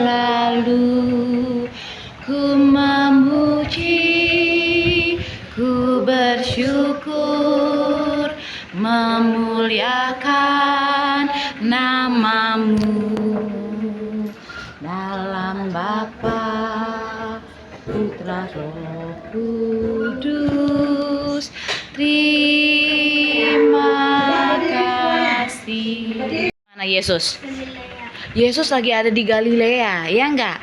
selalu ku memuji, ku bersyukur, memuliakan namamu. Dalam Bapa, Putra, Roh Kudus, terima kasih. Mana Yesus? Yesus lagi ada di Galilea, ya enggak?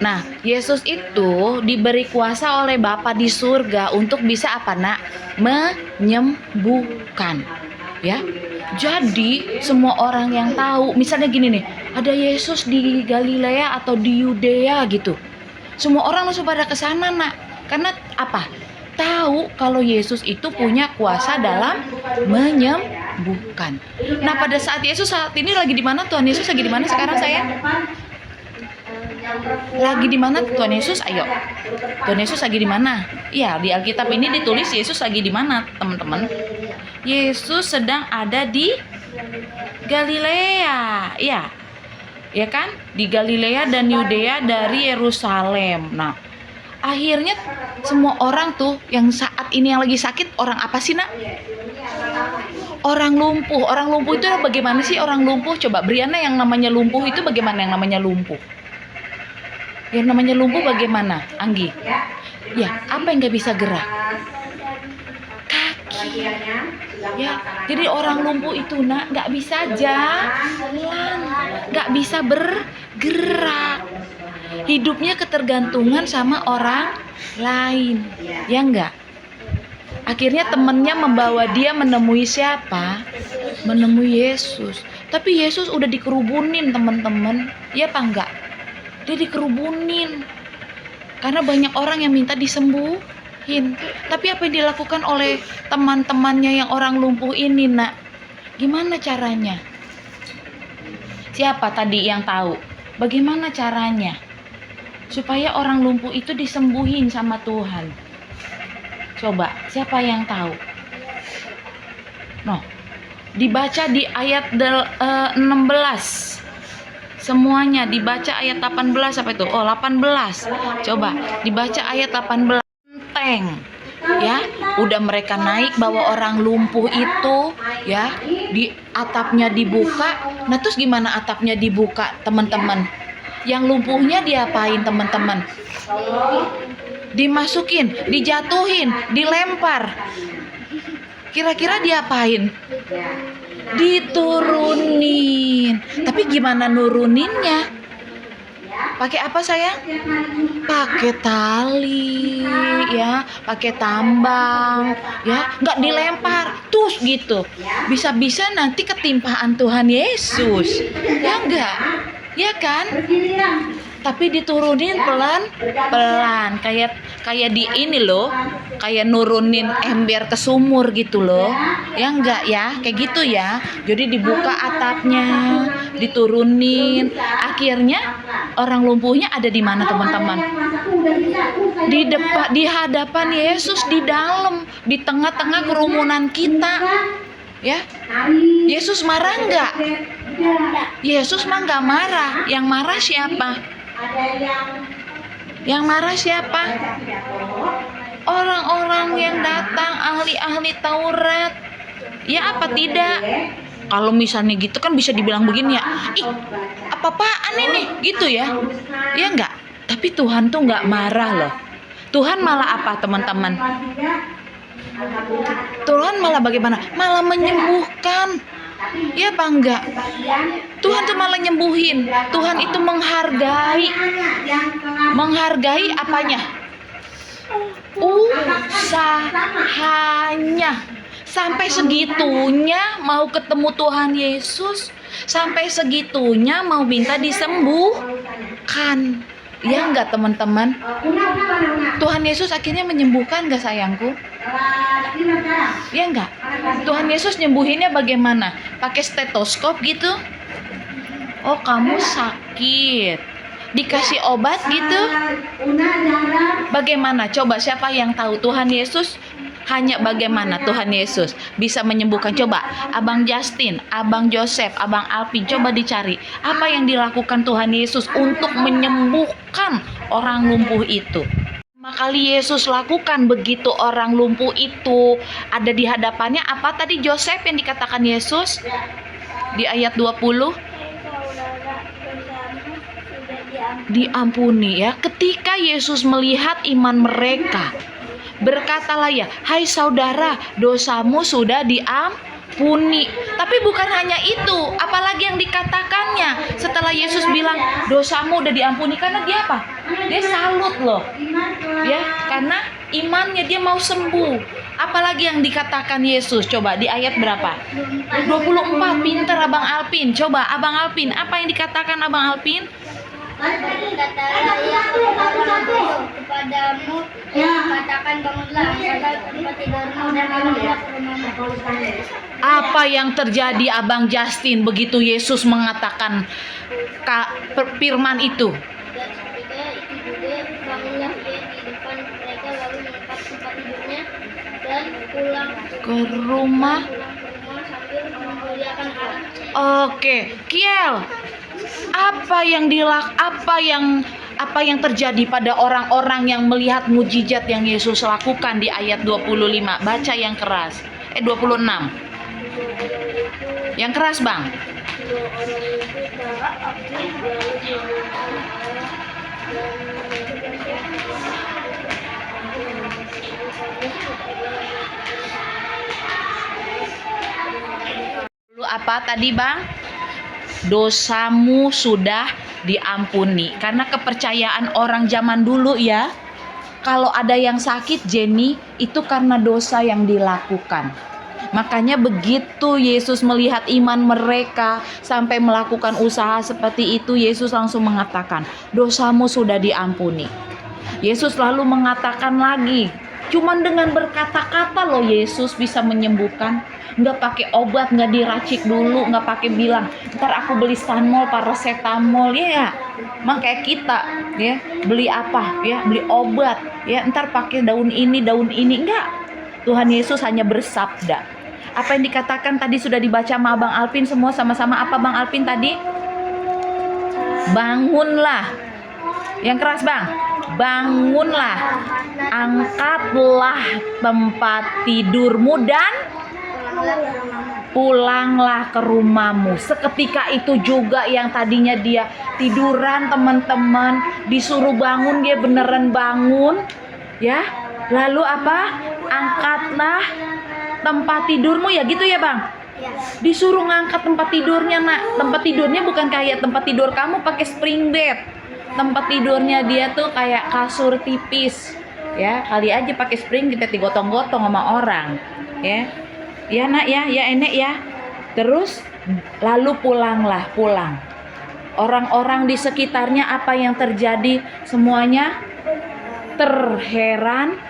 Nah, Yesus itu diberi kuasa oleh Bapa di surga untuk bisa apa, Nak? Menyembuhkan. Ya. Jadi, semua orang yang tahu, misalnya gini nih, ada Yesus di Galilea atau di Yudea gitu. Semua orang langsung pada ke sana, Nak. Karena apa? Tahu kalau Yesus itu punya kuasa dalam menyembuhkan. Nah, pada saat Yesus saat ini lagi di mana? Tuhan Yesus lagi di mana sekarang, saya? Lagi di mana Tuhan Yesus? Ayo. Tuhan Yesus lagi di mana? Iya, di Alkitab ini ditulis Yesus lagi di mana, teman-teman? Yesus sedang ada di Galilea. Iya. Ya kan? Di Galilea dan Yudea dari Yerusalem. Nah, akhirnya semua orang tuh yang saat ini yang lagi sakit, orang apa sih, Nak? Orang lumpuh. Orang lumpuh itu bagaimana sih orang lumpuh? Coba Briana, yang namanya lumpuh itu bagaimana yang namanya lumpuh? Yang namanya lumpuh bagaimana, Anggi? Ya, apa yang nggak bisa gerak? Kaki. Ya, jadi orang lumpuh itu, Nak, nggak bisa jalan, nggak bisa bergerak. Hidupnya ketergantungan sama orang lain, ya enggak? Akhirnya temennya membawa dia menemui siapa? Menemui Yesus. Tapi Yesus udah dikerubunin, teman-teman. Ya apa enggak? Dia dikerubunin. Karena banyak orang yang minta disembuhin. Tapi apa yang dilakukan oleh teman-temannya yang orang lumpuh ini, Nak? Gimana caranya? Siapa tadi yang tahu? Bagaimana caranya supaya orang lumpuh itu disembuhin sama Tuhan? Coba, siapa yang tahu? No, dibaca di ayat 16. Semuanya dibaca ayat 18. Apa itu? Oh, 18. Coba dibaca ayat 18. Enteng. Ya, udah mereka naik bawa orang lumpuh itu, ya, di atapnya dibuka. Nah, terus gimana atapnya dibuka, teman-teman? Yang lumpuhnya diapain, teman-teman? Dimasukin, dijatuhin, dilempar. Kira-kira diapain? Diturunin. Tapi gimana nuruninnya? Pakai apa, sayang? Pakai tali, ya, pakai tambang, ya, nggak dilempar, terus gitu. Bisa-bisa nanti ketimpaan Tuhan Yesus, ya enggak? Ya kan? Tapi diturunin pelan-pelan, kayak di ini loh, kayak nurunin ember ke sumur gitu loh. Ya enggak ya, kayak gitu ya. Jadi dibuka atapnya, diturunin. Akhirnya orang lumpuhnya ada di mana, teman-teman? Di hadapan Yesus, di dalam, di tengah-tengah kerumunan kita. Ya. Yesus marah enggak? Yesus mah enggak marah. Yang marah siapa? Yang marah siapa? Orang-orang yang datang, ahli-ahli Taurat. Ya apa tidak? Kalau misalnya gitu kan bisa dibilang begini ya, ih, apa-apaan ini? Gitu ya. Ya enggak? Tapi Tuhan tuh enggak marah loh. Tuhan malah apa, teman-teman? Tuhan malah bagaimana? Malah menyembuhkan. Ya apa enggak? Tuhan tuh malah nyembuhin. Tuhan itu menghargai apanya? Usahanya. Sampai segitunya mau ketemu Tuhan Yesus, sampai segitunya mau minta disembuhkan. Ya enggak, teman-teman? Tuhan Yesus akhirnya menyembuhkan enggak, sayangku? Ya enggak? Tuhan Yesus nyembuhinnya bagaimana? Pakai stetoskop gitu? Oh, kamu sakit. Dikasih obat gitu? Bagaimana? Coba siapa yang tahu? Tuhan Yesus Hanya bagaimana Tuhan Yesus bisa menyembuhkan. Coba Abang Justin, Abang Joseph, Abang Alvin, coba dicari apa yang dilakukan Tuhan Yesus untuk menyembuhkan orang lumpuh itu. Pertama kali Yesus lakukan begitu orang lumpuh itu ada di hadapannya, apa tadi Joseph yang dikatakan Yesus di ayat 20? Diampuni ya. Ketika Yesus melihat iman mereka, berkatalah ya, hai saudara, dosamu sudah diampuni. Tapi bukan hanya itu, apalagi yang dikatakannya setelah Yesus bilang dosamu udah diampuni, karena dia apa? Dia salut loh ya, karena imannya dia mau sembuh. Apalagi yang dikatakan Yesus, coba di ayat berapa? 24. Pinter Abang Alvin. Coba Abang Alvin, apa yang dikatakan Abang Alvin? Katalah ia kepadamu, katakan bangunlah, angkatlah tempat tidurmu dan bangunlah ke rumahmu. Apa yang terjadi Abang Justin begitu Yesus mengatakan firman itu? Dan ketika itu juga bangunlah ia di depan mereka, lalu mengangkat tempat tidurnya dan pulang Ke rumah. sambil memuliakan Allah. Oke, Kiel. Apa yang terjadi pada orang-orang yang melihat mujizat yang Yesus lakukan di ayat 25? Baca yang keras. 26. Yang keras, Bang. Lalu apa tadi, Bang? Dosamu sudah diampuni. Karena kepercayaan orang zaman dulu ya, kalau ada yang sakit, Jenny, itu karena dosa yang dilakukan. Makanya begitu Yesus melihat iman mereka sampai melakukan usaha seperti itu, Yesus langsung mengatakan, dosamu sudah diampuni. Yesus lalu mengatakan lagi, cuman dengan berkata-kata loh Yesus bisa menyembuhkan. Nggak pakai obat, nggak diracik dulu, nggak pakai bilang ntar aku beli stanmol, paracetamol ya. Makanya kita ya beli apa ya, beli obat ya, ntar pakai daun ini enggak. Tuhan Yesus hanya bersabda. Apa yang dikatakan tadi sudah dibaca sama Bang Alvin semua sama-sama. Apa Bang Alvin tadi? Bangunlah. Yang keras, Bang. Bangunlah, angkatlah tempat tidurmu dan pulanglah ke rumahmu. Seketika itu juga yang tadinya dia tiduran, teman-teman, disuruh bangun, dia beneran bangun ya. Lalu apa? Angkatlah tempat tidurmu ya, gitu ya Bang. Disuruh ngangkat tempat tidurnya, Nak. Tempat tidurnya bukan kayak tempat tidur kamu pakai spring bed. Tempat tidurnya dia tuh kayak kasur tipis ya. Kali aja pakai spring kita digotong-gotong sama orang ya. Ya Nak ya, ya Enek ya. Terus lalu pulang. Orang-orang di sekitarnya apa yang terjadi? Semuanya terheran.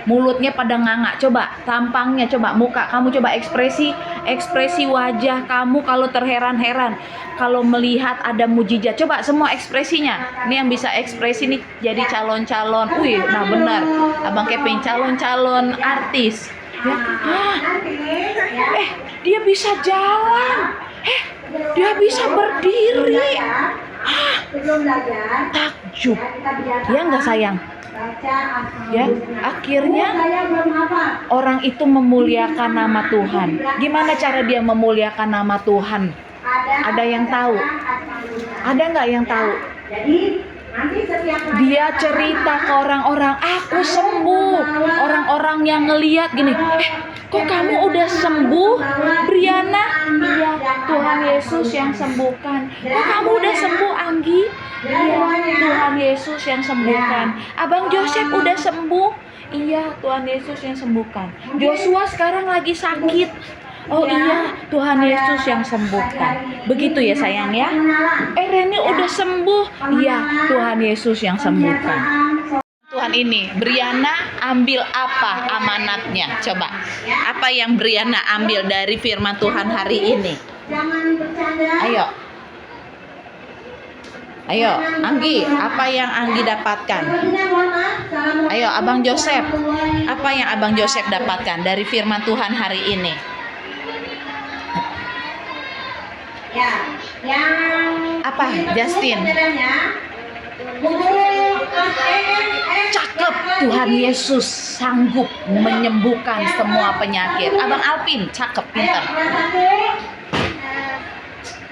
Mulutnya pada nganga. Coba tampangnya, coba muka kamu, coba ekspresi wajah kamu kalau terheran-heran. Kalau melihat ada mujizat, coba semua ekspresinya. Ini yang bisa ekspresi nih jadi calon-calon. Wih, nah benar. Abang Kevin calon-calon artis. Ya. Dia bisa jalan. Dia bisa berdiri. Takjub. Ya nggak sayang? Ya, akhirnya orang itu memuliakan nama Tuhan. Gimana cara dia memuliakan nama Tuhan? Ada yang tahu? Ada nggak yang tahu? Dia cerita ke orang-orang, aku sembuh. Orang-orang yang ngeliat gini, kok kamu udah sembuh, Briana? Iya, Tuhan Yesus yang sembuhkan. Kok kamu udah sembuh, Anggi? Iya, Tuhan Yesus yang sembuhkan. Abang Joseph udah sembuh? Iya, Tuhan Yesus yang sembuhkan. Joshua sekarang lagi sakit. Oh iya, Tuhan Yesus yang sembuhkan. Begitu ya sayang ya. Reni udah sembuh. Iya, Tuhan Yesus yang sembuhkan. Tuhan ini, Briana ambil apa amanatnya? Coba, apa yang Briana ambil dari firman Tuhan hari ini? Ayo. Ayo, Anggi, apa yang Anggi dapatkan? Ayo, Abang Joseph, apa yang Abang Joseph dapatkan dari firman Tuhan hari ini? Ya, yang Apa, Justin? Cakep, Tuhan Yesus sanggup menyembuhkan semua penyakit. Abang Alvin, cakep, pintar.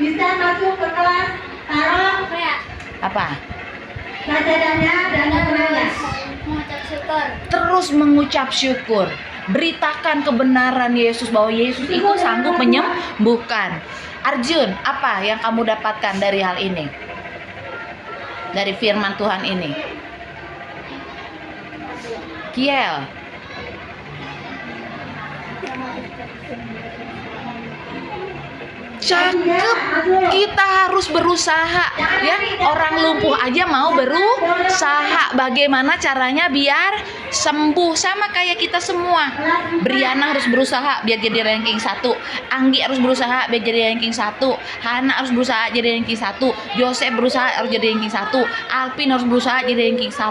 Bisa masuk ke kelas, taruh Apa ya? Apa? sajadahnya dan menangis. Mengucap syukur. Terus mengucap syukur. Beritakan kebenaran Yesus bahwa Yesus itu sanggup menyembuhkan. Arjun, apa yang kamu dapatkan dari hal ini? Dari firman Tuhan ini? Kiel, cakep. Kita harus berusaha, ya. Orang lumpuh aja mau berusaha. Bagaimana caranya biar sembuh? Sama kayak kita semua. Briana harus berusaha biar jadi ranking 1. Anggi harus berusaha biar jadi ranking 1. Hana harus berusaha jadi ranking 1. Joseph berusaha harus jadi ranking 1. Alvin harus berusaha jadi ranking 1.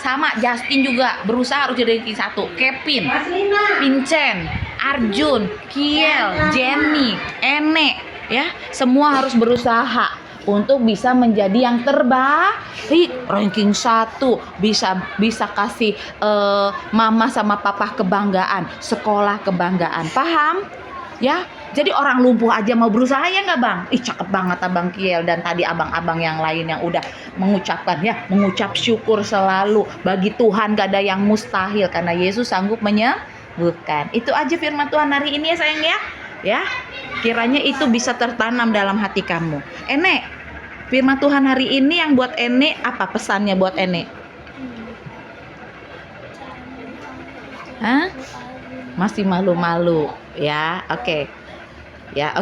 Sama Justin juga berusaha harus jadi ranking 1. Kevin, Vincent, Arjun, Kiel, Jenny, Ene, ya, semua harus berusaha untuk bisa menjadi yang terbaik, ranking 1, bisa kasih mama sama papa kebanggaan, sekolah kebanggaan, paham? Ya, jadi orang lumpuh aja mau berusaha, ya nggak Bang? Ih, cakep banget Abang Kiel dan tadi abang-abang yang lain yang udah mengucapkan, ya, mengucap syukur selalu. Bagi Tuhan gak ada yang mustahil karena Yesus sanggup menyembuhkan. Itu aja firman Tuhan hari ini ya sayang ya. Ya, kiranya itu bisa tertanam dalam hati kamu. Ene, firman Tuhan hari ini yang buat Ene, apa pesannya buat Ene? Hah? Masih malu-malu, ya. Oke. Ya,